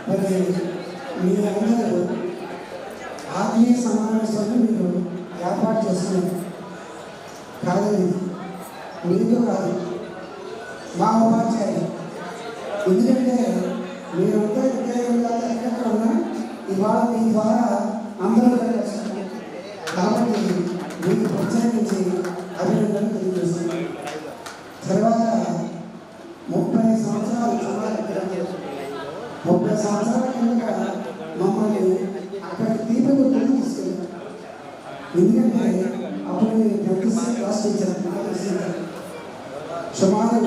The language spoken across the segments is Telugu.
మరి మీ అందరూ ఆత్మీయ సమావేశాన్ని మీరు ఏర్పాటు చేస్తున్నారు కాదని మీతో కాదు మా ఉపాధ్యాయులు. ఎందుకంటే మీరంతా విద్యార్థులు ఎక్కడ ఉన్నా ఇవాళ మీ ద్వారా అందరూ కలిగిస్తున్నారు కాబట్టి మీకు ప్రత్యేకించి అభినందనలు తెలియజేస్తున్నాను. తర్వాత 30 సంవత్సరాల కింద మమ్మల్ని అక్కడ తీపి తీసుకెళ్ళారు. ఎందుకంటే అప్పుడు నేను 10th క్లాస్ టీచర్ సుమారు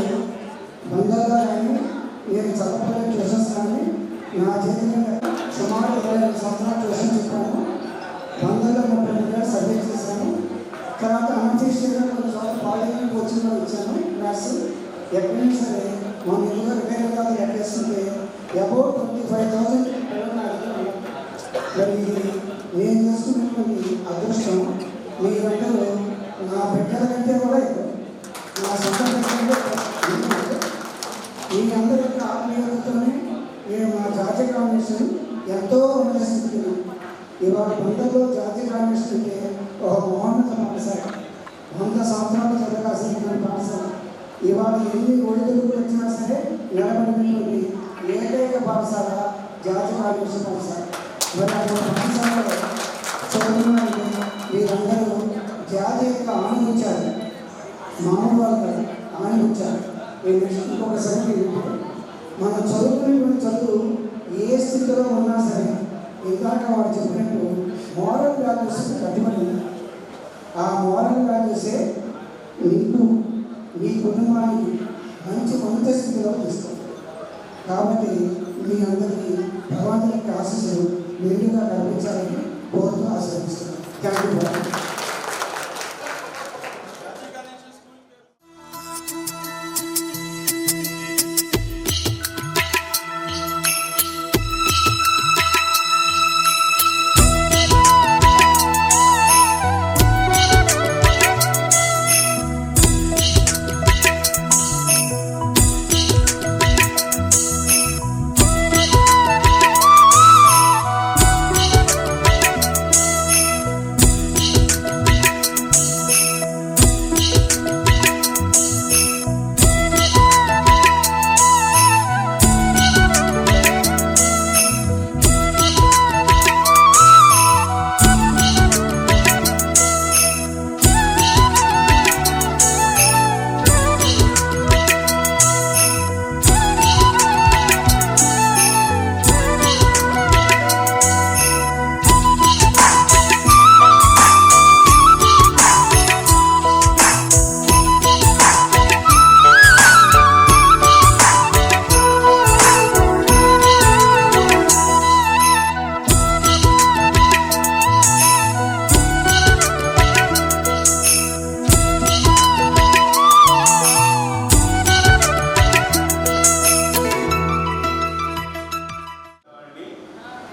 బంగాళా కానీ నేను చదవబడే ట్యూషన్స్ కానీ నా చేతిలో సుమారు 25 సంవత్సరాలు ట్యూషన్ చెప్పాను. 130 సబ్జెక్ట్ చేశాను. తర్వాత అన్అఫీషియల్గా కొన్ని చోట్ల పాలిటెక్నిక్ కోచింగ్లో ఇచ్చాను మ్యాథ్స్. ఎక్కడైనా సరే మన ఇంట్లో రిపేర్ కాదు ఎక్కేస్తుంటే అబౌవ్ 25,000 మరి నేను చేసుకున్నటువంటి అదృష్టం మీరందరూ నా బిడ్డల కంటే కూడా ఎక్కువ నా సొంత మీ అందరి యొక్క ఆత్మీయతతోనే నేను మా జాతీయ కాంగ్రెస్ను ఎంతో ఉల్లేఖిస్తున్నాను. ఇవాళ 100లో జాతీయ కాంగ్రెస్ అంటే ఒక మహోన్నత పాఠశాల, 100 సంవత్సరాలు చదవాల్సిన పాఠశాల. ఇవాళ ఎన్ని ఒడిదుడుకులు వచ్చినా సరే నిలబడినటువంటి ఏకైక పాఠశాల జాతీయ కాంగ్రెస్ పాఠశాల. మరి ఆ పాఠశాలలో చదువుతున్నారంటే మీరందరూ జాతీయంగా ఆనందించారు, మామూలు వాళ్ళు ఆనందించారు. నేను ఇంకొకసారి మనం చదువుకునేటువంటి చదువు ఏ స్థితిలో ఉన్నా సరే ఇందాక వాడు చెప్పినట్టు మోరల్ వాల్యూస్ కట్టుబడి ఆ మోరల్ వాల్యూసే నీకు నీ కుటుంబానికి మంచి ఉన్నత స్థితిలో తీస్తుంది. కాబట్టి మీ అందరికీ భగవంతుని యొక్క ఆశీస్సులు నిండుగా కల్పించాలని కోరుతూ ఆశీర్వదిస్తున్నాను. Thank you.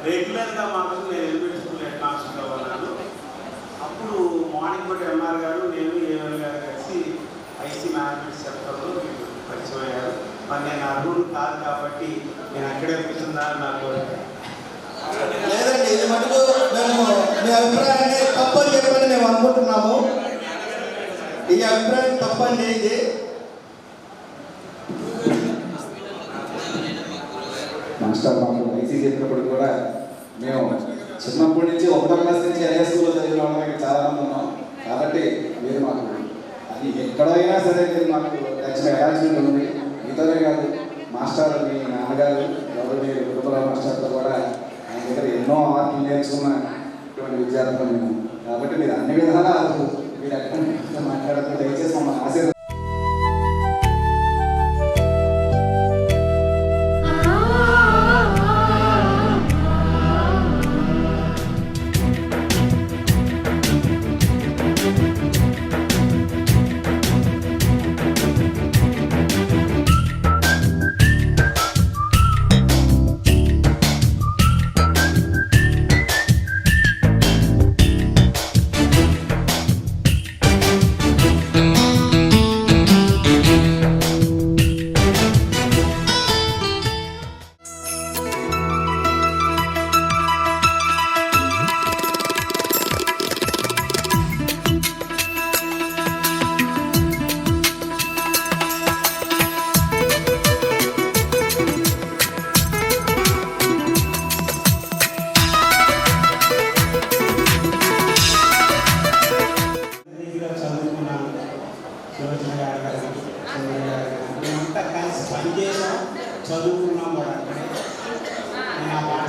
రెగ్యులర్గా మాకు నేను ఎలిమెంటరీ స్కూల్ హెడ్ మాస్టర్గా ఉన్నాను. అప్పుడు మార్నింగ్ పూట ఎంఆర్ గారు నేను ఏఎల్ గారు కలిసి ఐసీ మ్యాథమెటిక్స్ చెప్తాను పరిచయం అయ్యారు. మరి నేను అర్హుడు కాదు కాబట్టి నేను అక్కడే కూర్చున్నా నాకు లేదండి. ఇది మటుకు మేము మీ అభిప్రాయాన్ని తప్పని చెప్పని మేము అనుకుంటున్నాము. ఈ అభిప్రాయం తప్పండి. ఇది మాస్టర్ మాకు ఐసీ చెప్పినప్పుడు కూడా మేము చిన్నప్పటి నుంచి 1వ క్లాస్ నుంచి ఏ స్కూల్లో చదివిన వాళ్ళకి చాలా మంది ఉన్నాం. కాబట్టి మీరు మాకు అది ఎక్కడైనా సరే మీరు మాకు అటాచ్మెంట్ ఉంది. మీతోనే కాదు మాస్టర్ మీ నాన్నగారు ఎవరు మీరు గురుకుల మాస్టర్తో కూడా ఆయన దగ్గర ఎన్నో ఆర్ట్లు నేర్చుకున్నటువంటి విద్యార్థులు మేము. కాబట్టి మీరు అన్ని విధాలా మీరు ఎక్కడ మాట్లాడుతూ దయచేసి మమ్మల్ని ఆశీర్వదించండి.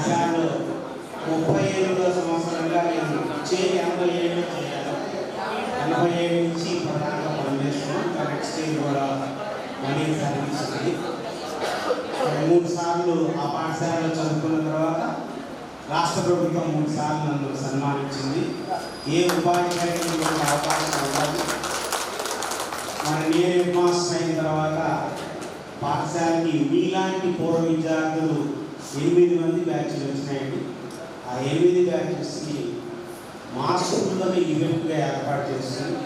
పాఠశాలలో 37వ సంవత్సరంగా నేను 87 చేయాలి. 87 నుంచి ప్రధానంగా పనిచేస్తున్నాం. నెక్స్ట్ ఇయర్ కూడా మనీ సర్వీస్ ఉంది. 3 సార్లు ఆ పాఠశాలలో చదువుకున్న తర్వాత రాష్ట్ర ప్రభుత్వం 3 సార్లు నన్ను సన్మానించింది. ఏ ఉపాధ్యాయులకు అవకాశం ఉండదు. మన నేను హెడ్ మాస్టర్ అయిన తర్వాత పాఠశాలకి మీలాంటి పూర్వ విద్యార్థులు 8 మంది బ్యాచ్లు వచ్చినాయండి. ఆ 8 బ్యాచెస్కి మాస్టర్లను ఈవెంట్గా ఏర్పాటు చేస్తుంది.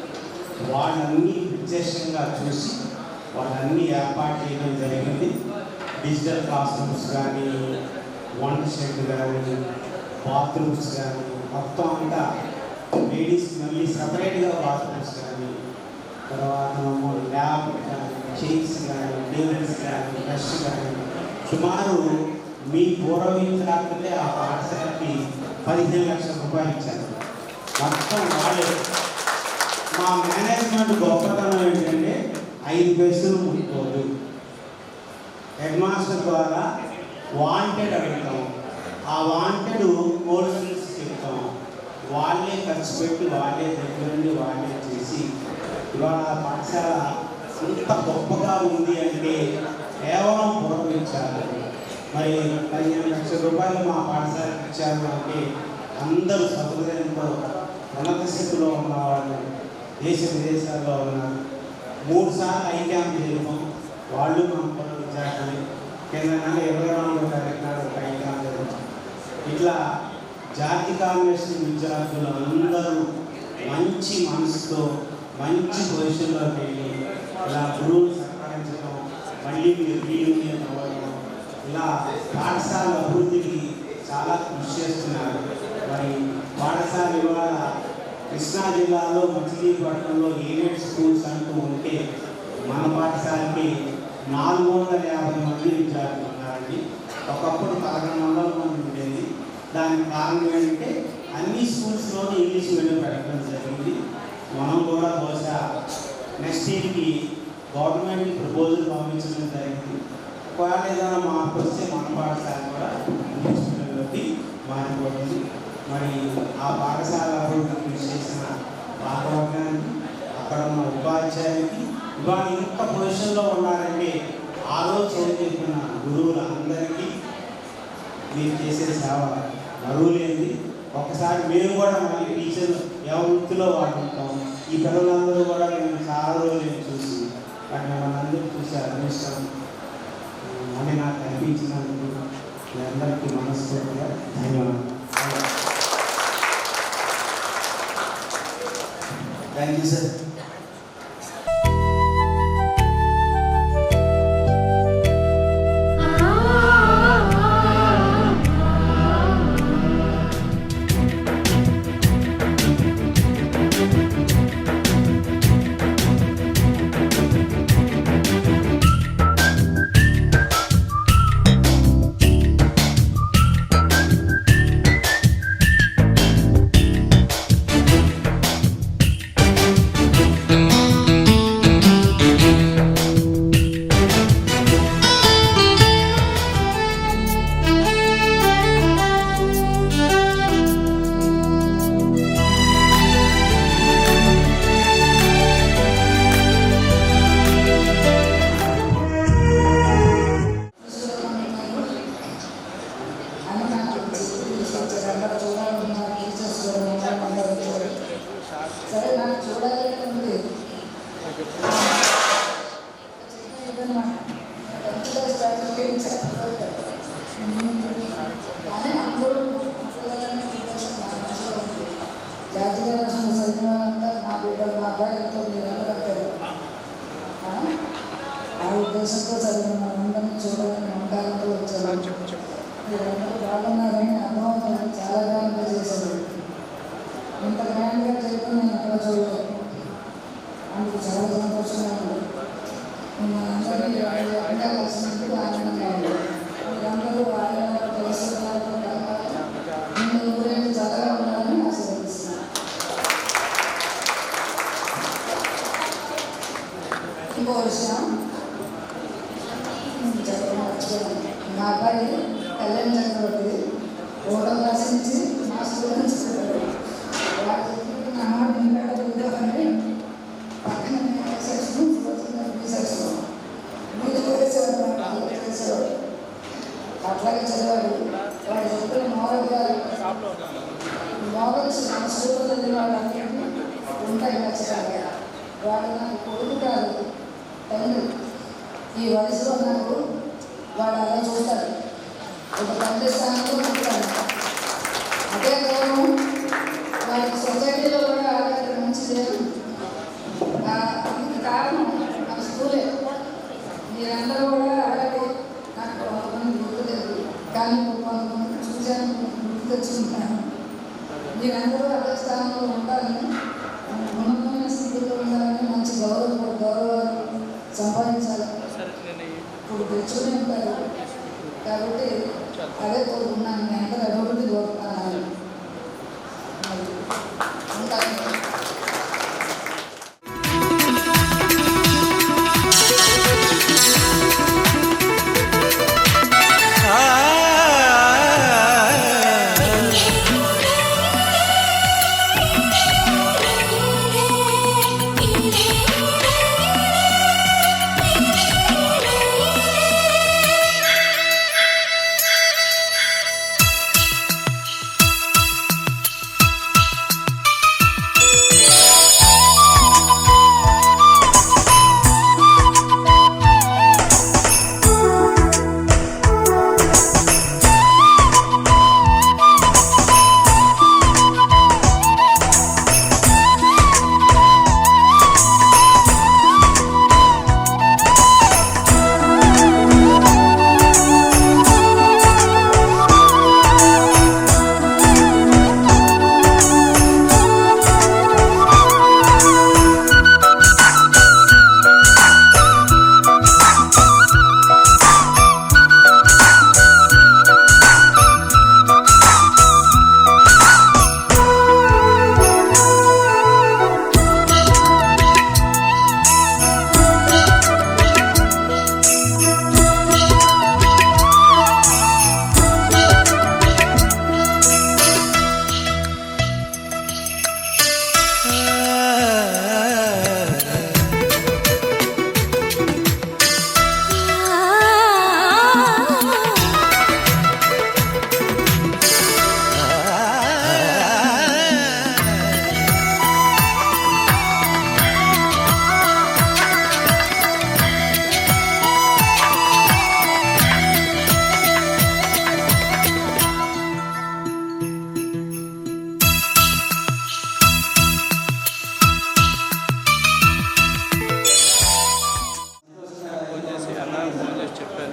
వాళ్ళన్నీ ప్రత్యక్షంగా చూసి వాళ్ళన్నీ ఏర్పాటు చేయడం జరిగింది. డిజిటల్ క్లాస్ రూమ్స్ కానీ, వంట షెడ్ కానీ, బాత్రూమ్స్ కానీ, మొత్తం అంతా లేడీస్ మళ్ళీ సపరేట్గా బాత్రూమ్స్ కానీ, తర్వాత ల్యాబ్ కానీ, చైర్స్ కానీ, టేబుల్స్ కానీ, బ్రష్ కానీ, సుమారు మీ పూర్వవించడానికే ఆ పాఠశాలకి 15 లక్షల రూపాయలు ఇచ్చారు. మొత్తం వాళ్ళే. మా మేనేజ్మెంట్ గొప్పతనం ఏంటంటే 5 పైసలు ముట్టుకోదు. హెడ్ మాస్టర్ ద్వారా వాంటెడ్ అడుగుతాం. ఆ వాంటెడ్ కోర్సెస్ చెప్తాం. వాళ్ళే ఖర్చు పెట్టి వాళ్ళే దగ్గరుండి వాళ్ళే చేసి ఇవాళ పాఠశాల ఇంత గొప్పగా ఉంది అంటే కేవలం పూర్వవించారు. మరి 15 లక్షల రూపాయలు మా పాఠశాలకు ఇచ్చారు అంటే అందరూ సౌకర్యంతో ఉన్నత స్థితిలో ఉన్నవాళ్ళు, దేశ విదేశాల్లో ఉన్నారు. 3 సార్లు ఐ క్యాంప్ జరిగాం. వాళ్ళు మా పూర్వ విద్యార్థులు. కింద నెల 22వ తారీఖు నాడు ఒక ఐ క్యాంప్ జరుగుతాం. ఇట్లా జాతి కాంగ్రెస్ విద్యార్థులు అందరూ మంచి మనసుతో మంచి పొజిషన్లోకి వెళ్ళి ఇలా గురువులు సత్కరించడం, మళ్ళీ మీరు రీయూనియన్ అవ్వడం, ఇలా పాఠశాల అభివృద్ధికి చాలా కృషి చేస్తున్నారు. మరి పాఠశాల ఇవాళ కృష్ణా జిల్లాలో మచిలీపట్నంలో ఎయిడెడ్ స్కూల్స్ అంటూ ఉంటే మన పాఠశాలకి 450 మంది విద్యార్థులు ఉన్నారండి. ఒకప్పుడు 1100 మంది ఉండేది. దానికి కారణం ఏంటంటే అన్ని స్కూల్స్లోనూ ఇంగ్లీష్ మీడియం పెట్టడం జరిగింది. మనం కూడా బహుశా నెక్స్ట్ ఇయర్కి గవర్నమెంట్ ప్రపోజల్ పంపించడం జరిగింది. ఒకవేళ ఏదైనా మార్పు వస్తే మన పాఠశాల కూడా ఇంగ్లీష్ మీడియంలోకి మారిపోతుంది. మరి ఆ పాఠశాల అభివృద్ధి కృషి చేసిన పాఠవర్గానికి, అక్కడ ఉన్న ఉపాధ్యాయులకి ఇవాళ ఇంత పొజిషన్లో ఉన్నారంటే ఆ రోజు చదువుతున్న గురువులందరికీ మీరు చేసే సేవ మరువులేంది. ఒకసారి మేము కూడా మళ్ళీ టీచర్ ఎవరి వృత్తిలో వాడుకుంటాం. ఈ పిల్లలందరూ కూడా మేము చాలా రోజులు చూసి వాటిని మనందరూ చూసి అదృష్టం అని నాకు అనిపించినందుకు మీ అందరికీ మనస్ఫూర్తిగా ధన్యవాదాలు. Thank you sir. సరే నాకు చూడాలి ఉంది కానీ అందరూ జాతీయ రాష్ట్ర చదివినంతా నా బిడ్డలు మా అబ్బాయిలతో మీరు ఆ ఉద్దేశంతో చదివిన అందరినీ చూడాలని ఉండాలంటూ వచ్చాను. మీరందరూ బాగున్నారని అర్థమవుతుంది. చాలా గ్రాండ్గా చేశారు. ఇంత గ్రాండ్గా చేయడం నేను ఎక్కడ చూడలేదు. అందుకు చాలా సంతోషంగా ఉంది. అందరినీ రకంగా కలిసినందుకు ఆనందంగా ఉంది. మీరందరూ వాళ్ళ పరిస్థితులతో నిన్ను ఊరేళ్ళు చల్లగా ఉండాలని ఆశీర్వదిస్తున్నాను. ఇంకో విషయం చెప్పడం మర్చిపోయాను. మా అబ్బాయి కళ్యాణ్ చక్రవర్తి చదివాడు. వాడు చెప్పిన మోడల్స్ మన స్కూల్లో చదివిన వాళ్ళందరికీ ఉంటాయి ఖచ్చితంగా. వాడు నాకు కొడుకు కాదు, తండ్రి. ఈ వయసులో నాకు వాడు అలా చూస్తాడు, ఒక తండ్రి స్థానంలో ఉంటాడు. అదే గౌరవం వాడికి సొసైటీలో కూడా అలాంటి మంచిది. అందుకు కారణం మన స్కూలే. మీరందరూ కూడా అలాగే, నాకు కొంతమంది గుర్తులేదు కానీ కొంతమంది చూశాను, గుర్తు తెచ్చుకుంటాను. మీరందరూ అదే స్థానంలో ఉండాలని, ఉన్నతమైన స్థితిలో ఉండాలని, మంచి గౌరవాలు సంపాదించాలి. ఇప్పుడు తెచ్చుకుని ఉంటారు కాబట్టి అదే కోరుకున్నాను. నేను అందరూ అభివృద్ధి కోరుకున్నాను. ఉంటాను.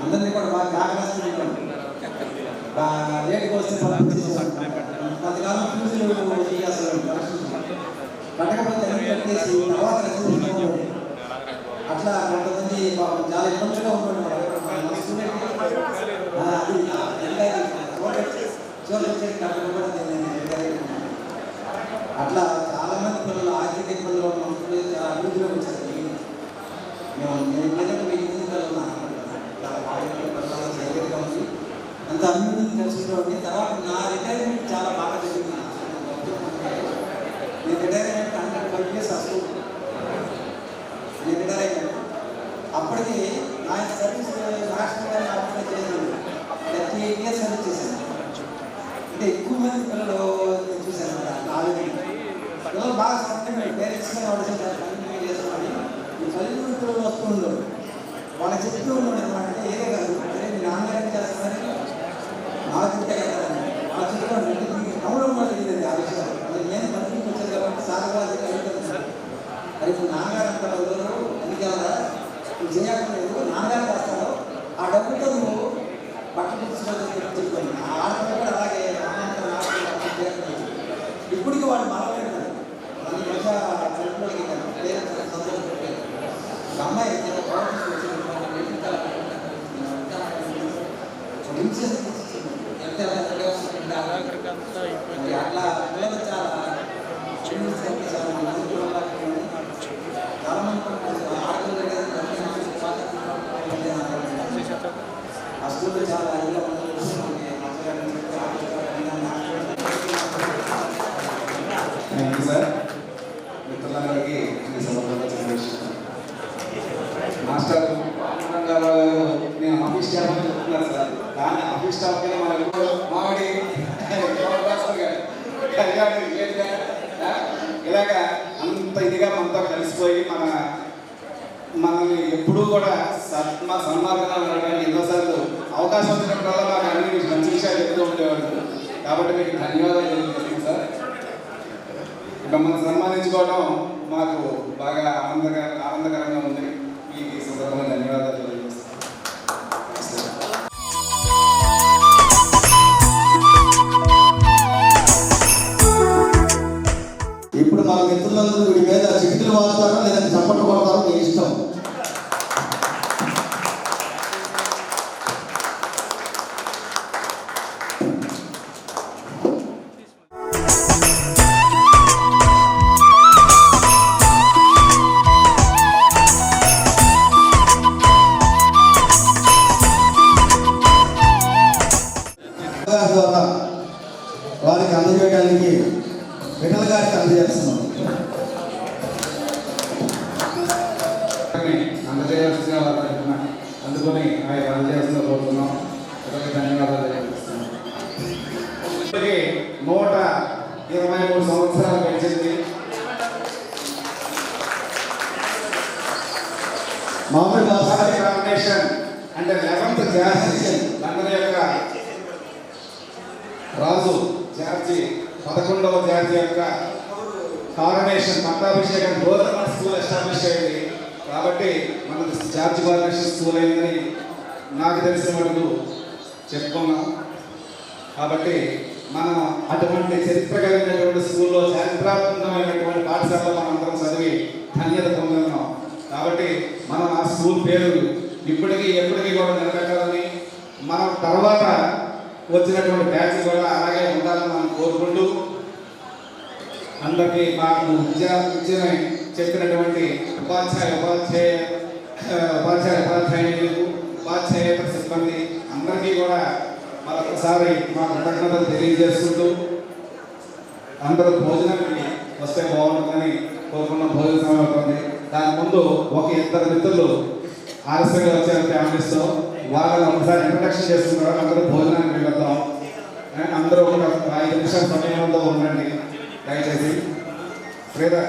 అందరినీ కూడా బాగా జాగ్రత్తగా రేటుకి వస్తే కొంతకాలం ఫీజులు చేస్తారు, కట్టకపోతే పెట్టేసి తర్వాత అట్లా కొంతమంది చాలా ఇబ్బందిగా ఉంటుంది. అట్లా చాలా మంది పిల్లలు ఆర్థిక ఇబ్బందులు ఉన్న చాలా అభివృద్ధిలో వచ్చారు. అంత అభివృద్ధిని తెలుసుకోండి. తర్వాత నా రిటైర్మెంట్ చాలా బాగా జరిగింది. నేను రిటైర్మెంట్ 105 years వస్తుంది. నేను రిటైర్ అయినాను. అప్పటికి నా సర్వీస్ నేషనల్ అప్లై చేశాను. 38 years సర్వీస్ చేశాను. అంటే ఎక్కువ మంది పిల్లలు నేను చూశాను. పిల్లలు బాగా సొంతంగా పేరెంట్స్గా వాళ్ళు కంటిన్యూ చేసుకోవాలి. ఈ పల్లెటూరు వస్తుండో వాళ్ళకి చెప్తూ ఉన్నాడు అనమాట. ఏదో కాదు, మీ నాన్నగారికి చేస్తారని నాకు ఉంటాయి కదా వాళ్ళ చెప్తాను. టౌన్లో కూడా తెలియదు ఆ విషయాలు. నేను పనికి వచ్చాను కాబట్టి సాగవాది అడుగుతాను. అది ఇప్పుడు నాన్నగారు అంటారు ఎందుకెళ్ళరా నువ్వు చేయక్కర్లేదు, నాన్నగారు చేస్తాడు. ఆ డబ్బుతో నువ్వు బట్టలు చెప్తాను. ఆ ఆటలు కూడా అలాగే ఇప్పటికీ వాళ్ళు మారలేదు. మన భాష పేరెంట్స్ సంతోషపెట్టారు. ఒక అమ్మాయి అట్లా పిల్లలు చాలా చాలా మంది ఆ స్కూల్లో చాలా థ్యాంక్ యూ సార్. మిత్రులందరికీ ఈ సందర్భంగా చెప్పేస్తున్నాను. మాస్టర్ నేను ఆఫీస్ స్టాఫ్ అని చెప్తున్నాను సార్, కానీ ఆఫీస్ స్టాఫ్ కన్నా మామిడి ఇలాగా అంత ఇదిగా మనతో కలిసిపోయి మనల్ని ఎప్పుడూ కూడా సన్మార్గంగా ఉండడానికి ఎన్నోసార్లు అవకాశం వచ్చినప్పుడల్లా మాకు అన్ని మంచి విషయాలు చెప్తూ ఉండేవాళ్ళు. కాబట్టి మీకు ధన్యవాదాలు తెలియజేస్తాను సార్. మిమ్మల్ని సన్మానించుకోవడం మాకు బాగా ఆనందకరంగా ఉంది. ఈ సందర్భంగా ధన్యవాదాలు తెలియజేస్తాను. ఇప్పుడు మన మిత్రులందరూ వీడి మీద చిటికలు వాడతారో లేదంటే చప్పట్లు కొడతారో మీ ఇష్టం. ద్వారా వారికి అందజేయడానికి విఠల్ గారికి అందజేస్తున్నాం. అందజేయాల్సిన అందుకొని ఆయన అందజేయాల్సిన కోరుతున్నాం. ధన్యవాదాలు తెలియజేస్తున్నాం. 123 సంవత్సరాలు గడిచింది. మామూలు కాంబినేషన్ అంటే 11th జార్జి లండన్ యొక్క రాజు జార్జి 11వ జార్జి యొక్క కారణేషన్ పట్టాభిషేకం గవర్నమెంట్ స్కూల్ ఎస్టాబ్లిష్ అయింది. కాబట్టి మన జార్జి కారణేషన్ స్కూల్ అయిందని నాకు తెలిసిన వరకు చెప్పుకున్నాం. కాబట్టి మనం అటువంటి చరిత్ర కలిగినటువంటి స్కూల్లో చారిత్రాత్మకమైనటువంటి పాఠశాలలో మనందరం చదివి ధన్యత పొందుతున్నాం. కాబట్టి మనం ఆ స్కూల్ పేరు ఇప్పటికీ ఎప్పటికీ కూడా నిలబెట్టాలని, మనం తర్వాత వచ్చినటువంటి బ్యాచ్ కూడా అలాగే ఉండాలని మనం కోరుకుంటూ, అందరికీ మాకు విద్యని చెప్పినటువంటి ఉపాధ్యాయులకు ఉపాధ్యాయేతర సిబ్బంది అందరికీ కూడా మరొకసారి మా కృతజ్ఞతలు తెలియజేసుకుంటూ, అందరూ భోజనానికి వస్తే బాగుంటుందని కోరుకున్న భోజన సమయం అవుతుంది. దాని ముందు ఒక 2 మిత్రులు ఆలస్యంగా వచ్చారు ఫ్యామిలీస్తో, వాళ్ళని ఒకసారి ఇంట్రడక్షన్ చేసుకున్నారు. అందరూ భోజనానికి వెళ్తాం. అందరూ ఒక 5 నిమిషాల సమయంలో ఉండండి దయచేసి. లేదా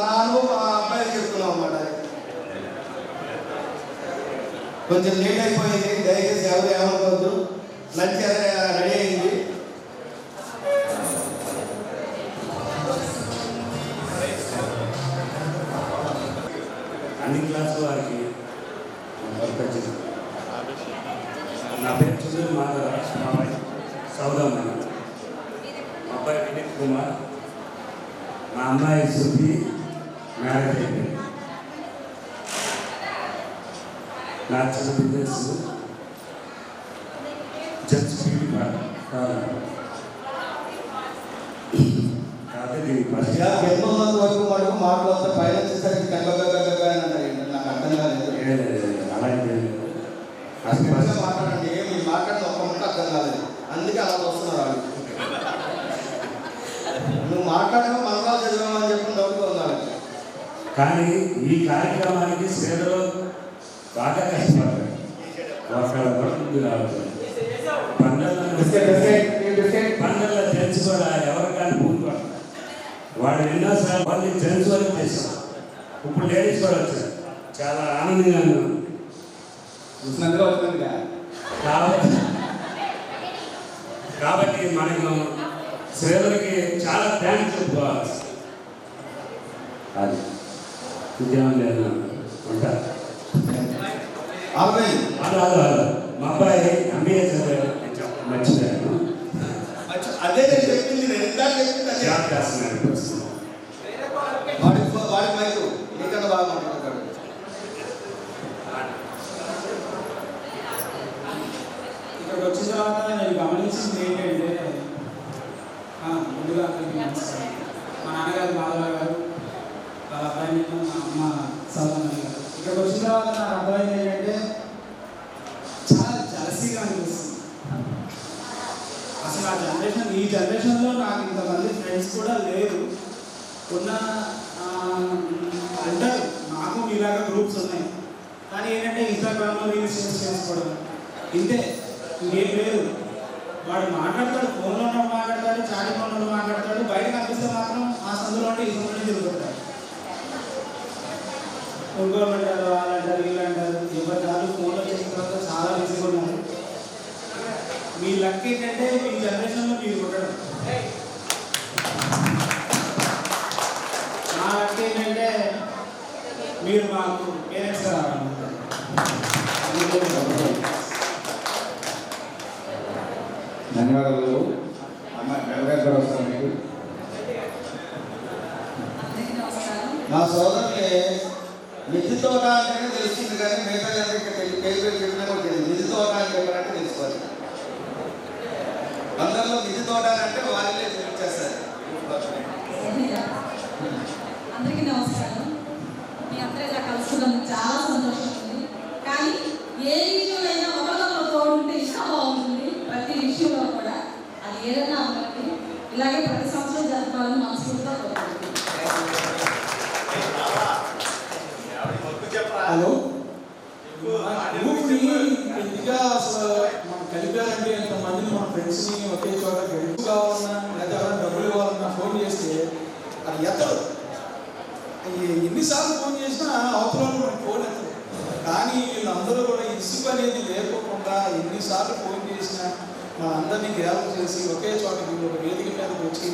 నాను మా అబ్బాయికి చెప్తున్నాం అన్నమాట. కొంచెం లేట్ అయిపోయింది, దయచేసి ఎవరు ఏమనుకోవద్దు. లంచ్ రెడీ అయింది. అన్ని క్లాసుల వారికి నా పేరు చంద్ర మాధవరాజ్, మా అబ్బాయి సౌదమ్మ, మా అబ్బాయి వినీత్ కుమార్, మా అమ్మాయి శృతి మ్యారేజ్ అయిపోయింది. నా చిన్న బిజినెస్ జడ్జ్ బ్యూటీ పార్లర్. కాబట్టి దీనికి ఉన్నంత వరకు మటుకు మాటలు వస్తే పైన వచ్చేసరికి కనబగ అని అంటారు. నాకు అర్థం కాలేదు. అలాంటి మాట్లాడండి, ఏమి మాట్లాడిన ఒక్క ముక్క అర్థం కాలేదు. అందుకే అలా వస్తున్నారు వాళ్ళు. నువ్వు మాట్లాడక మంత్రాలు చదివామని చెప్పిన డౌట్గా ఉన్నారు. కానీ ఈ కార్యక్రమానికి శ్రీధరు బాగా కష్టపడ్డాడు. ముందు రావాలి పండుగల జడ్జి కూడా ఎవరు కానీ ముందు వాడు ఎన్నోసార్లు వాళ్ళు జడ్జి వరకు చేశారు. ఇప్పుడు లేడీస్ కూడా వచ్చారు. చాలా ఆనందంగా కాబట్టి మనకు శ్రీధరికి చాలా థ్యాంక్స్ చెప్పుకోవాలి. అది ఇంకేమని లేదు ఉంటారు. మా అబ్బాయి ఎంబీఏ చదివాడు, మర్చిపోయాను. అదే నేను చెప్పింది, నేను ఇందాక చెప్పింది జాబ్ చేస్తున్నాను. వాడి మైకు నీకన్నా బాగా మాట్లాడతాడు. ఇక్కడికి వచ్చిన తర్వాత నేను గమనించింది ఏంటంటే, ముందుగా మా నాన్నగారు మాధవరావు గారు, వాళ్ళ అబ్బాయి నేను, మా అమ్మ సౌదమ్మ గారు. ఇక్కడికి వచ్చిన తర్వాత నాకు అర్థమైంది ఏంటంటే చాలా జలసీగా అనిపిస్తుంది. అసలు అసలు ఆ జనరేషన్, ఈ జనరేషన్లో నాకు ఇంతమంది ఫ్రెండ్స్ కూడా లేరు. ఉన్న అంటారు నాకు మీలాగా గ్రూప్స్ ఉన్నాయి, కానీ ఏంటంటే ఇన్స్టాగ్రామ్లో రీల్స్ చేసుకోవడం ఇంతే, ఇంకేం లేదు. వాడు మాట్లాడతాడు, ఫోన్లో ఉన్నప్పుడు మాట్లాడతాడు, చాటింగ్ ఉన్నప్పుడు మాట్లాడతాడు, బయట కనిపిస్తే మాత్రం ఆ సందులో ఉంటే ఈ సందులో తిరుగుతాడు. ఇంకోళ్ళు అంటారు, వాళ్ళు అంటారు, వీళ్ళు అంటారు. ఎవరు కాదు ఫోన్లో చేసిన తర్వాత చాలా బిజీగా ఉన్నారు. మీ లక్ ఏంటంటే మీ జనరేషన్లో మీరు ఉండడం. నా లక్ ఏంటంటే మీరు మాకు పేరెంట్స్గా రావడం. ధన్యవాదాలు అమ్మ. ఎవరెక్కడ వస్తారు మీకు? మా సోదరులే మిద్ది తోట అంటేనే తెలుస్తుంది, కానీ మిగతా పేరు చెప్పినా కూడా తెలియదు. మిద్ది తోట అంటే ఎవరంటే తెలుసుకోవాలి. అందరిలో మిద్ది తోట అంటే వాళ్ళే చూపించేస్తారు. అందరికీ నమస్కారం. మీ అందరూ ఇలా కలుసుకున్నందుకు చాలా సంతోషం ఉంది. కానీ ఏ విషయంలో అయినా ఒకరికొకరు తోడుంటే ఇంకా బాగుంటుంది. ప్రతి విషయంలో కూడా అది ఏదైనా అవ్వండి, ఇలాగే ప్రతి సంవత్సరం జరపాలని మనస్ఫూర్తిగా కోరుకుంటున్నాను. హలో, గ్రూప్ని ఎందుగా అసలు మనం కలిపారంటే ఎంతమందిని మన ఫ్రెండ్స్ని ఒకే చోట గెలుపు కావాలన్నా లేదా డబ్బులు కావాలన్నా ఫోన్ చేస్తే అది ఎత్తడు. ఎన్నిసార్లు ఫోన్ చేసినా అవతల మనకు ఫోన్ ఎత్తడు. కానీ వీళ్ళందరూ కూడా ఇసుక అనేది లేకోకుండా ఎన్నిసార్లు ఫోన్ చేసినా మనందరినీ గ్యాదర్ చేసి ఒకే చోటకి ఒక వేదిక మీదకి వచ్చి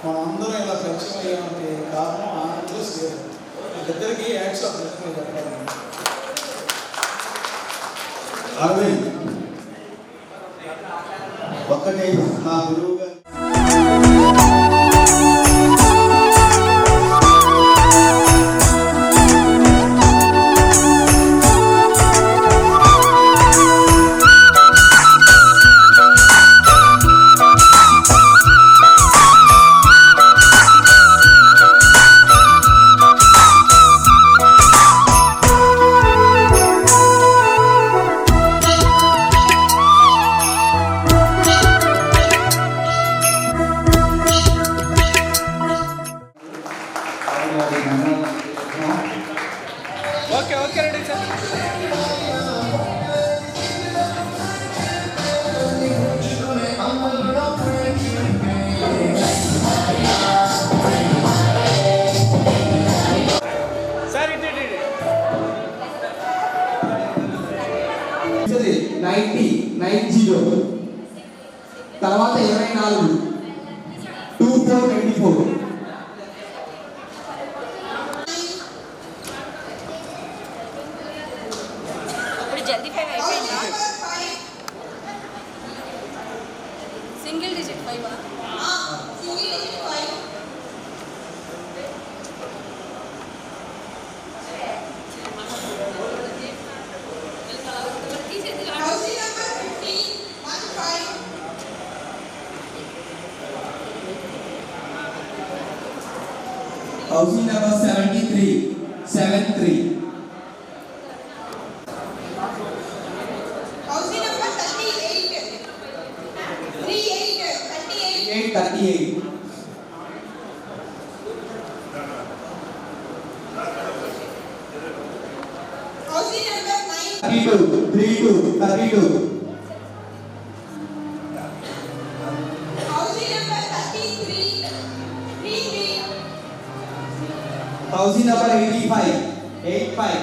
మనందరం ఇలా పరిచయం అయ్యామంటే కారణం ఆనందం సేవ. ఇద్దరికి యాక్స్ ఆఫ్ చెప్పాలి. అరవింద్ ఒక్కటే మా గురువు గారు తర్వాత 24 2424 ఇప్పుడు జల్దీ 5 అయిపోయిందా? Single digit 5 single digit 5. Housing number 73 73. Housing number 38 38 38. Housing number 32 32. Housing number 33 33. Housing number 85 85.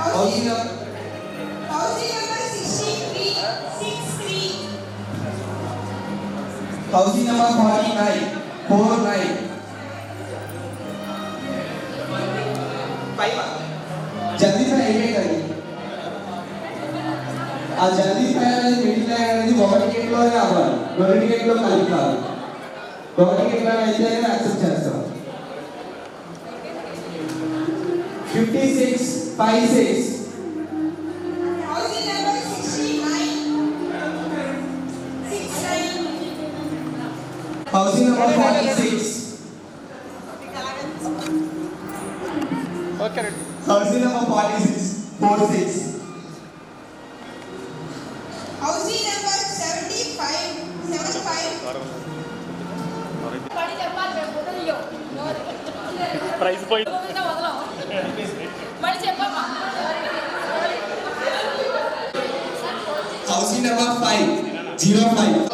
Housing number 63 63. Housing number 49 49. जल्दी से एक करें आ जल्दी से मिडिल लाइन అనేది ఒకటి గేట్ లో రావాలి ఒకటి గేట్ లో కలిపాలి ఒకటి గేట్ లో అయితే యాక్సెప్ట్ చేస్తాం 56 56 Housing number 69 69. housing number 46 okay housing number 46 46 Housing price పోయి హౌసింగ్ నెంబర్ 505.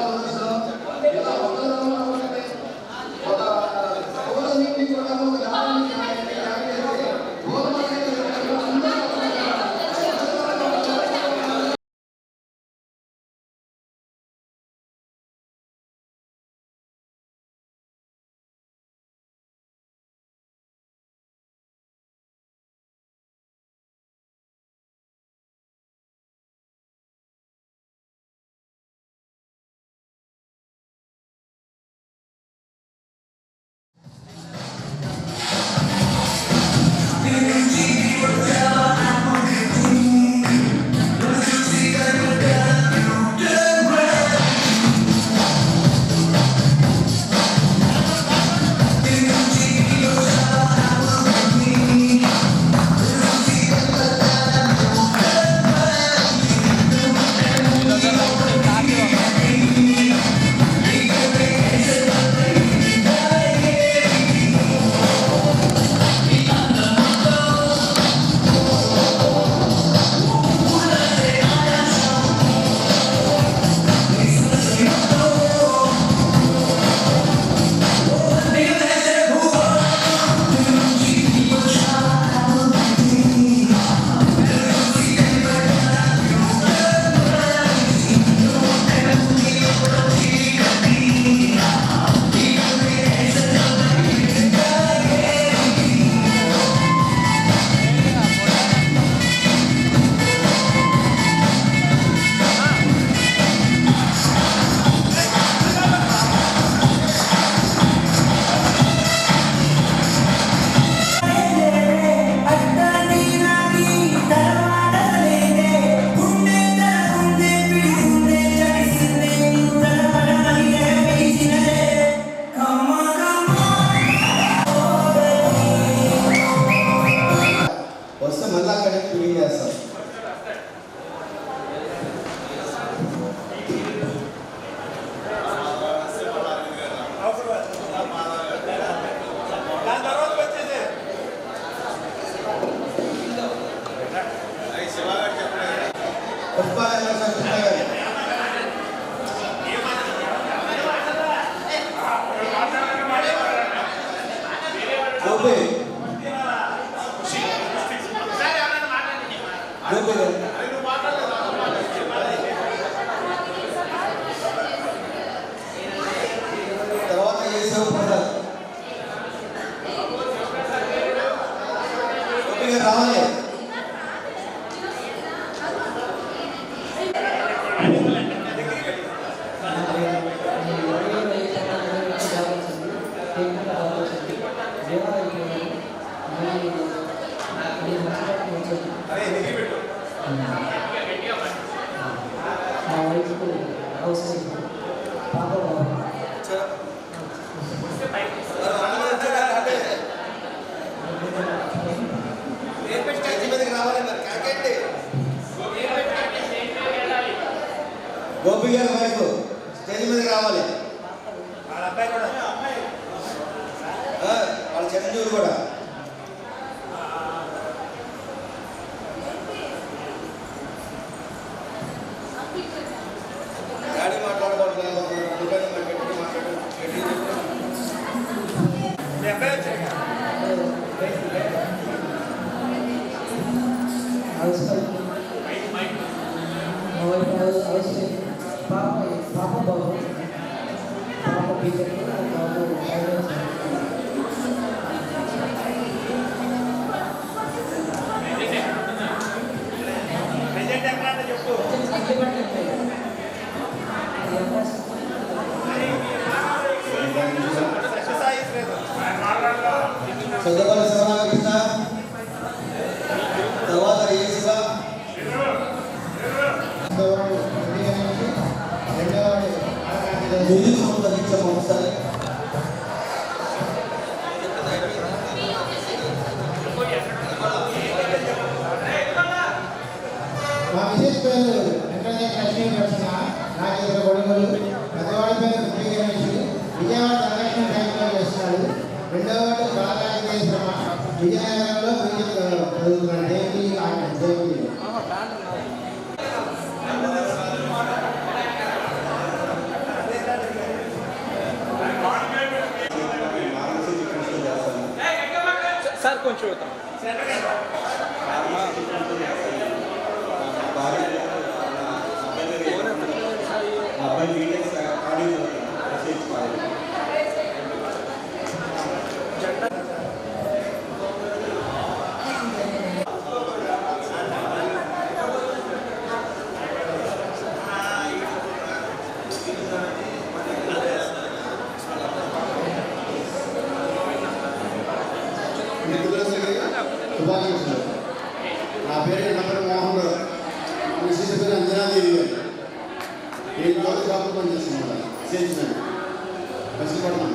గోపి గారి వైపు స్టేజ్ మీదకి రావాలి. వాళ్ళ అబ్బాయి కూడా వాళ్ళ చిరంజీవులు కూడా daddy మాట్లాడబోతున్నారు. Papa babu, papa pikir babu చదవాలి శివరామకృష్ణ తర్వాత యేసువ మ్యూజిక్ సంబంధించిన అంశాలు మా విశేష పేరు వెంకటేశ్వర లక్ష్మీ దర్శన నాగేశ్వర గొడవలు పెద్దవాడి పేరు రెండవ వాడు బాలరాజేశ్వర విజయనగరంలో చదువుతున్నాడు. దేవి దేవి సార్ కొంచెం శుభాకాంక్షలు. నా పేరు నంబర్ మోహన్ రావు. మీ శిశు పేరు అంజనాదేవి గారు. నేను గౌరవ షాపులో పనిచేస్తున్నాను. సేల్స్మెన్ మచిలీపట్నం.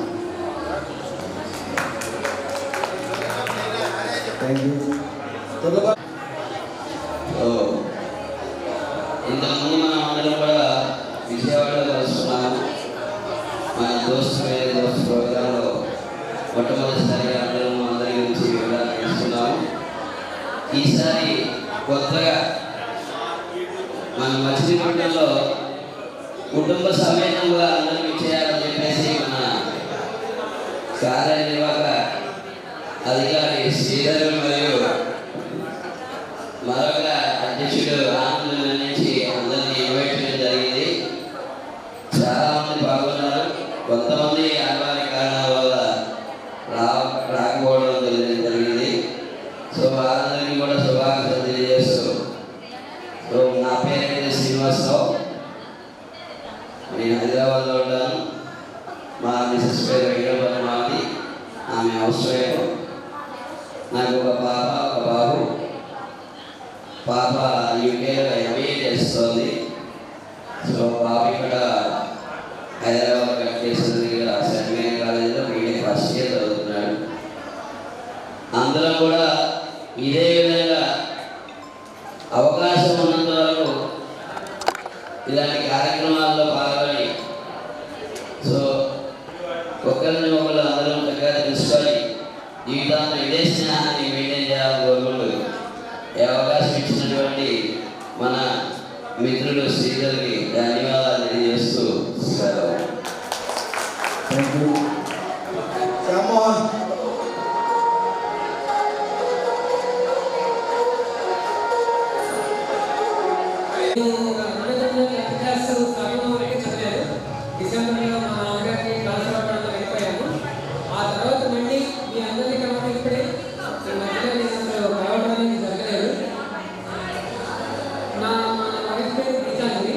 ఇంతకుముందు మనం అందరం కూడా విజయవాడలో కలుస్తున్నాము. మన దోస్తు ప్రోగ్రాంలో మొట్టమొదటిసారిగా అందరి గురించి వివరాలు తెలుసుకున్నాము. ఈసారి కొత్తగా మన మచిలీపట్నంలో కుటుంబ సమేతంగా అందరికీ చేయాలని చెప్పేసి మన కార్యనిర్వాహక అధికారి శ్రీధర్ మరియు మరొక అధ్యక్షుడు ఆనందం నుంచి అందరినీ ఇన్వైట్ చేయడం జరిగింది. చాలామంది పాల్గొన్నారు. కొంతమంది అనివార్య కారణాల వల్ల రాకపోవడం జరిగింది. సో వాళ్ళందరికీ కూడా శుభాకాంక్షలు తెలియజేస్తూ, సో నా పేరు శ్రీనివాసరావు. నేను హైదరాబాద్లో ఉంటాను. మా మిసెస్ పేరు వెంకటపద్మావతి. ఆమె హౌస్ వైఫ్. నాకు ఒక పాప ఒక బాబు. పాప యూకేలో ఎంబీఏ చేస్తుంది. సో బాబు ఇక్కడ హైదరాబాద్ వెంకటేశ్వర దగ్గర సెంట్ కాలేజీలో బీఏ ఫస్ట్ ఇయర్ చదువుతున్నాడు. అందరం కూడా ఇదే విధంగా అవకాశం ఉన్నంత వరకు ఇలాంటి కార్యక్రమాల్లో పాల్గొని, సో ఒకరిని ఒకరు అందరం చక్కగా తెలుసుకొని జీవితాంతం ఇదే స్నేహాన్ని మెయింటైన్ చేయాలని కోరుకుంటూ ఈ అవకాశం ఇచ్చినటువంటి మన మిత్రుడు శ్రీధర్కి ధన్యవాదాలు తెలియజేస్తూ సెలవు. డిసెంబర్లో మా నాన్నగారికి ట్రాన్స్ఫర్ అవ్వడంతో వెళ్ళిపోయాము. ఆ తర్వాత మళ్ళీ మీ అందరినీ కలవడం ఇప్పుడే ఈ మధ్యలో నేను కలవడం అనేది జరగలేదు. మా వైఫ్ పేరు గీతాంజలి,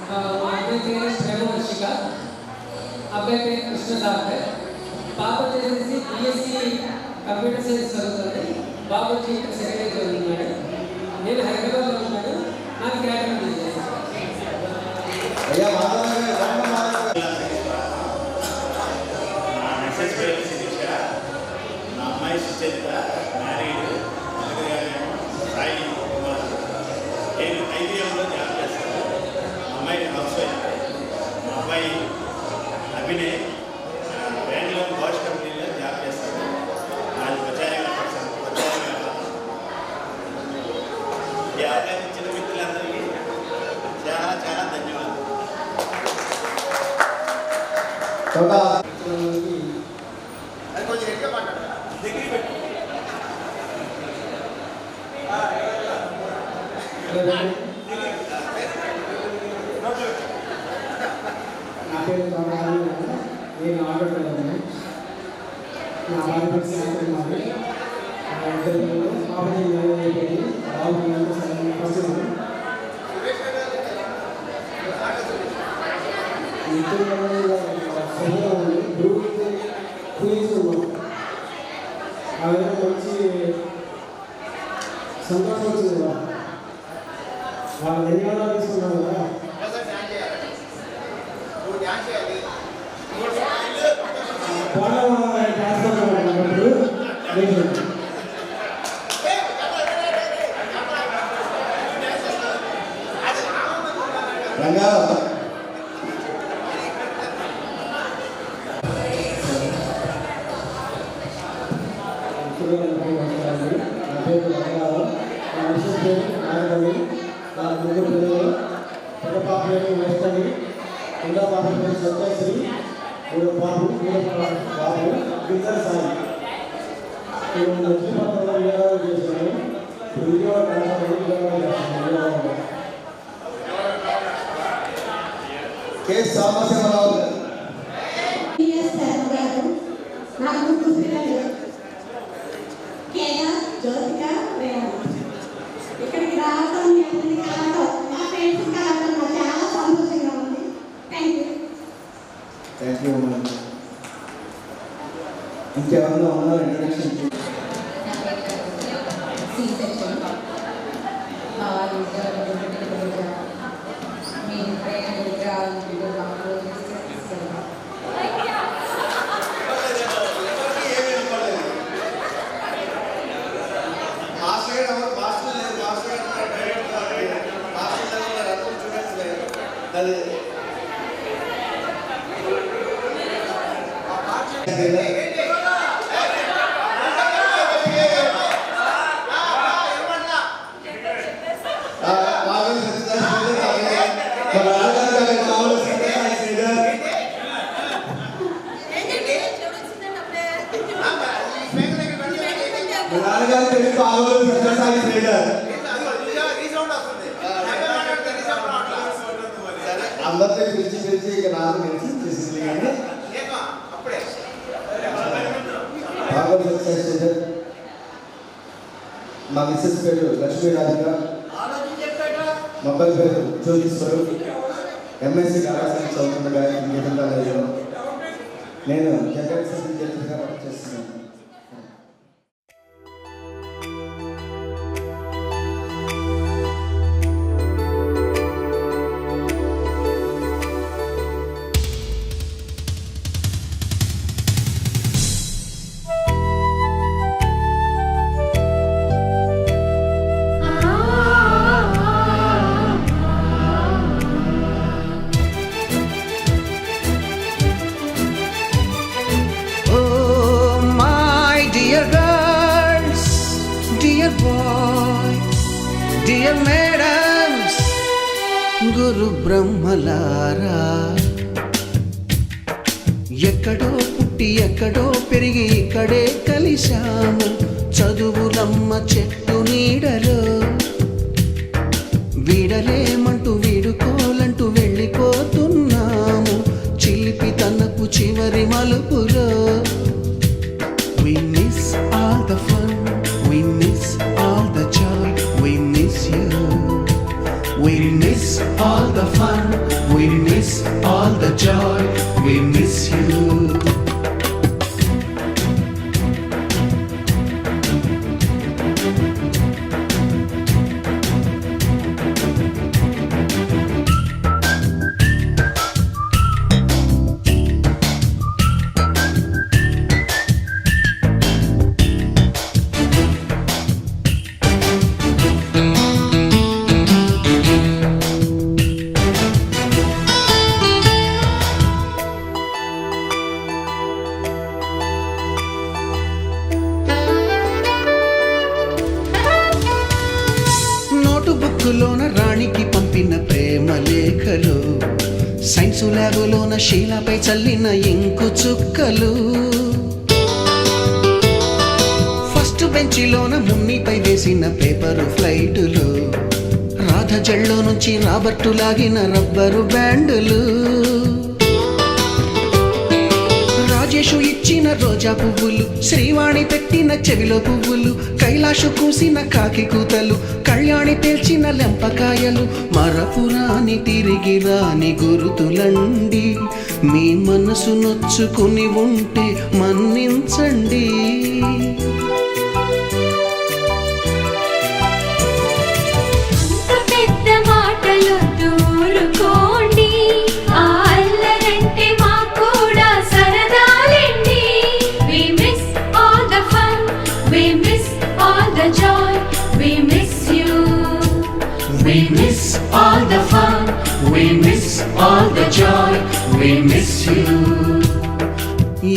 మా అబ్బాయి పేరు ప్రేమవర్షిక, అబ్బాయి పేరు కృష్ణదాకర్. పాప వచ్చేసి బిఎస్సి కంప్యూటర్ సైన్స్ చదువుతుంది. బాబు వచ్చి ఇక్కడ సెకండ్ ఇయర్ చదువుతున్నాడు. నేను హైదరాబాద్లో ఉన్నాను. నాకు క్యాటరింగ్ చేశాను. నా అమ్మాయి సుచరిత మ్యారీడ్, సాయి కుమార్. నేను ఐబీఎంలో జాబ్ చేస్తాను. మా అమ్మాయి హౌస్ వైఫ్. మా అబ్బాయి అభినయ్ బెంగళూరు వాష్ కంపెనీలో జాబ్ చేస్తాడు. నాది బచాయంగా ఈ అవకాశం ఇచ్చిన మిత్రులందరికీ చాలా చాలా ధన్యవాదాలు. అది కొంచెం ఎక్కువ మాట్లాడాలి. దగ్గర పెట్టి నా పేరు తోటరాజు. నేను ఆటో డ్రైవర్ని. నా భార్య పేరు శాంతకుమారి. ఇద్దరు పాపని అయిపోయింది. బాబు ఫస్ట్ ఇద్దరు పూజిస్తున్నాం. ఆ విధంగా మంచి సంతోషం వచ్చింది కదా. వాళ్ళ ధన్యవాదాలు తీసుకున్నాం కదా. రంగా పేరు వేస్తాడు రెండో పాప పేరు సత్యశ్రీ మూడో బాబు గిద్దరు సాయి నేను వచ్చి పత్రంలో విజయవాడ చేశాను విజయవాడ చేస్తాను కె సాంబశివరావు గారు నాకు ముగ్గురు పిల్లలు కేదార్ జ్యోతిక రేణు ఇక్కడికి రావడం మీ కలవడం మా ఫ్రెండ్స్ కలవడం నాకు చాలా సంతోషంగా ఉంది. Thank you. ఇంకెవరన్నా ఉన్నారు ఇంట్రడక్షన్ అందరితో పిలిచి ఇక నాలుగు చేసింది కానీ మా మిస్సెస్ పేరు లక్ష్మీ రాధిక, మా అబ్బాయి పేరు జ్యోతిశ్వరు, ఎంఎస్సీ కళాశాల చదువుతుండగా గీతం కాలేజీలో నేను జగన్ జడ్జిగా వర్క్ చేస్తున్నాను. Dear madams, గురు బ్రహ్మలారా, ఎక్కడో పుట్టి ఎక్కడో పెరిగి ఇక్కడే కలిశాము చదువులమ్మ చెట్టు నీడలో. వీడలేమంటూ వీడుకోలంటూ వెళ్ళిపోతున్నాము చిలిపి తనకు చివరి మలుపులో. We miss all the fun, we miss all the joy, we miss you. We miss all the fun, we miss all the joy, we miss you. బుక్కులోన రాణికి పంపిన ప్రేమ లేఖలు, సైన్సు ల్యాబులోన శీలపై చల్లిన ఇంకు చుక్కలు, ఫస్ట్ బెంచిలోన మున్నిపై వేసిన పేపరు ఫ్లైటులు, రాధ జల్లో నుంచి రాబర్టు లాగిన రబ్బరు బ్యాండులు, రాజేషు ఇచ్చిన రోజా పువ్వులు, శ్రీవాణి పెట్టిన చెవిలో పువ్వులు, కైలాషు కూసిన కాకి కూతలు, కళ్యాణి పేల్చిన లెంపకాయలు, మరపురాని తిరిగి రాని గురుతులండి. మీ మనసు నొచ్చుకుని ఉంటే మన్నించండి. We miss all the fun, we miss all the joy, we miss you.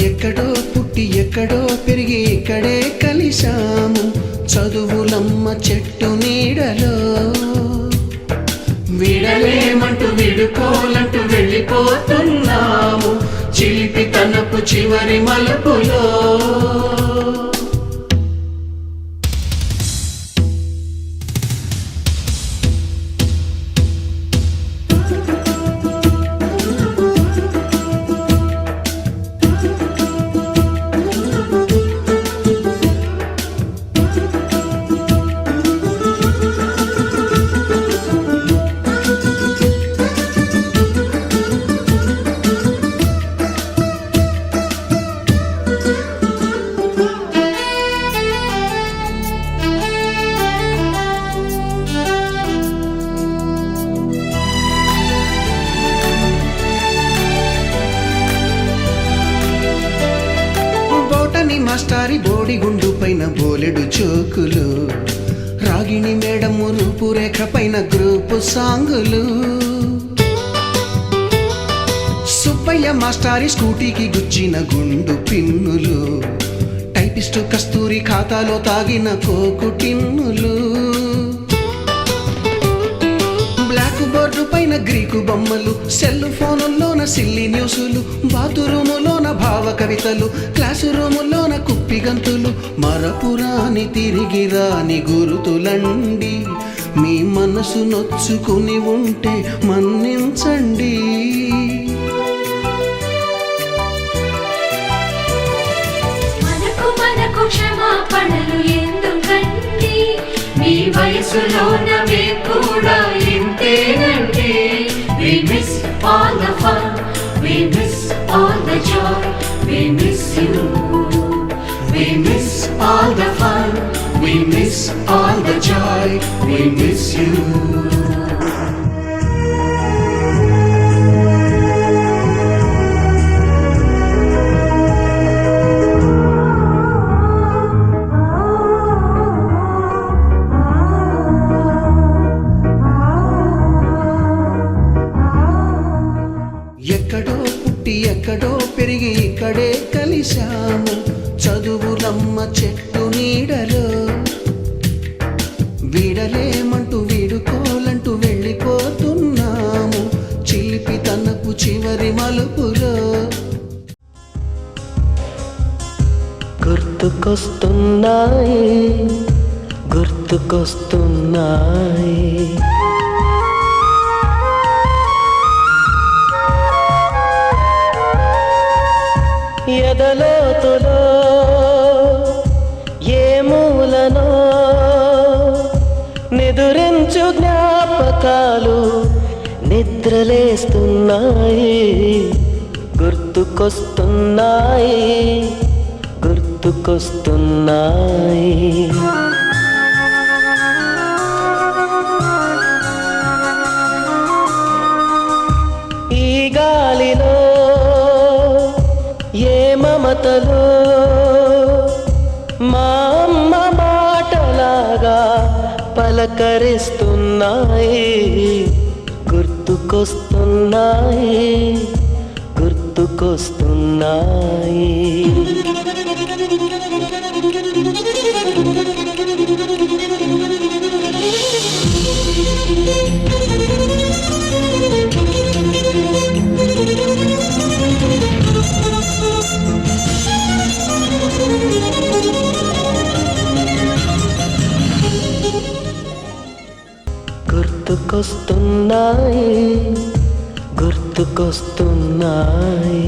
ఎక్కడో పుట్టి ఎక్కడో పెరిగి ఇక్కడే కలిశాము చదువులమ్మ చెట్టు నీడలో. వీడలేమంటూ వీడుకోలంటూ వెళ్ళిపోతున్నాము చిలిపి తనపు చివరి మలుపులో. మాస్టారి బోడిగుండు పైన బోలెడు చోకులు రాగిణి మేడము రూపురేఖ పైన గ్రూపు సాంగులు సుబ్బయ్య మాస్టారి స్కూటీకి గుచ్చిన గుండు పిన్నులు టైపిస్టు కస్తూరి ఖాతాలో తాగిన కోకు టిన్నులు బ్లాక్ బోర్డు పైన గ్రీకు బొమ్మలు సెల్ ఫోనుల్లోన సిల్లి న్యూసులు బాతురూములోన భావ కవితలు క్లాసు రూములోన కుప్పి గంతులు మరపురాని తిరిగి రాని గురుతులండి మీ మనసు నొచ్చుకుని ఉంటే మన్నించండి. మనకు క్షమాపణలు ఎందుకండి మీ వయసులోన మేము కూడా ఇంతేనండి. We miss all the fun, we miss all the joy, we miss you. We miss all the fun, we miss all the joy, we miss you. ఎక్కడో పుట్టి ఎక్కడో పెరిగి ఇక్కడే కలిశాము చదువులమ్మ చెట్టు నీడలో వీడలేమంటూ వీడుకోలంటూ వెళ్ళిపోతున్నాము చిలిపి తనపు చివరి మలుపులో. గుర్తుకొస్తున్నాయి గుర్తుకొస్తున్నాయి ఎదలోతులో ఏ మూలనో నిదురించు జ్ఞాపకాలు నిద్రలేస్తున్నాయి గుర్తుకొస్తున్నాయి గుర్తుకొస్తున్నాయి. ఈ గాలిలో ఏ మమతలో మా అమ్మ మాటలాగా పలకరిస్తున్నాయి గుర్తుకొస్తున్నాయి గుర్తుకొస్తున్నాయి. గుర్తుకొస్తున్నాయి గుర్తుకొస్తున్నాయి.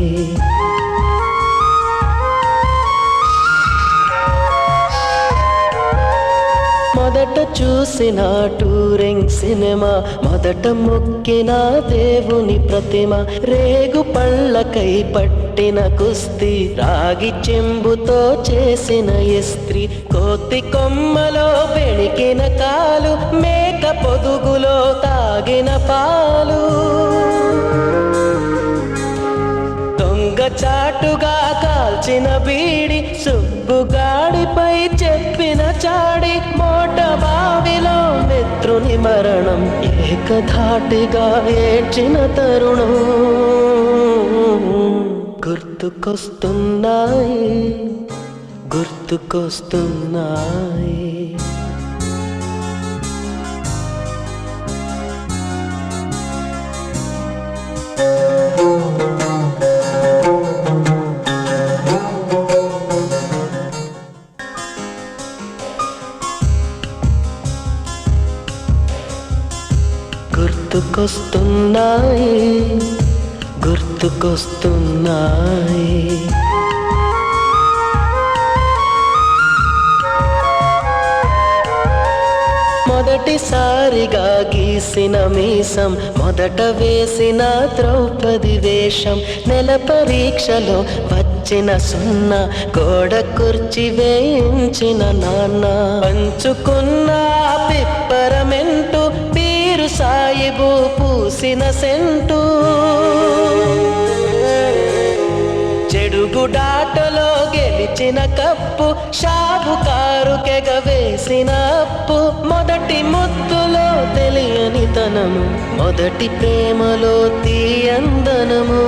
మొదట చూసిన టూరింగ్ సినిమా మొదట మొక్కిన దేవుని ప్రతిమ రేగు పళ్ళకై పట్టిన కుస్తీ రాగి చెంబుతో చేసిన ఇస్త్రీ కోతి కొమ్మలో బెణికిన కాలు మేక పొదుగులో తాగిన పాలు దొంగ చాటుగా కాల్చిన బీడి సుబ్బుగాడిపై చెప్పిన చాడి మోట బావిలో మిత్రుని మరణం ఏకధాటిగా ఏడ్చిన తరుణం గుర్తుకొస్తున్నాయి గుర్తుకొస్తున్నాయి. గుర్తుకొస్తున్నాయి గుర్తుకొస్తున్నాయి. మొదటిసారిగా గీసిన మీసం, మొదట వేసిన ద్రౌపది వేషం, నెల పరీక్షలో వచ్చిన సున్నా, గోడ కుర్చీ వేయించిన నాన్న, పంచుకున్న పిప్పరమెంటు, పీరు సాయిబు పూసిన సెంటు, చెడుగుడాటలో గెలిచిన కప్పు, షాబుకారు కెగవేసిన అప్పు, మొదటి ముద్దులో తెలియని తనము, మొదటి ప్రేమలో తీయందనము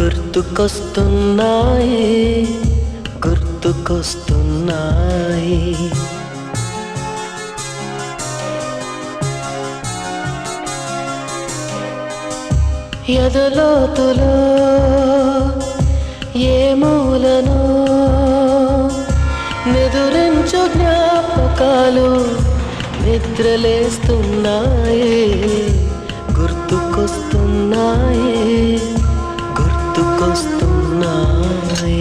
గుర్తుకొస్తున్నాయి గుర్తుకొస్తున్నాయి. ఎదలోతులో ఏ మూలనో నిదురించు జ్ఞాపకాలు నిద్రలేస్తున్నాయి గుర్తుకొస్తున్నాయి గుర్తుకొస్తున్నాయి.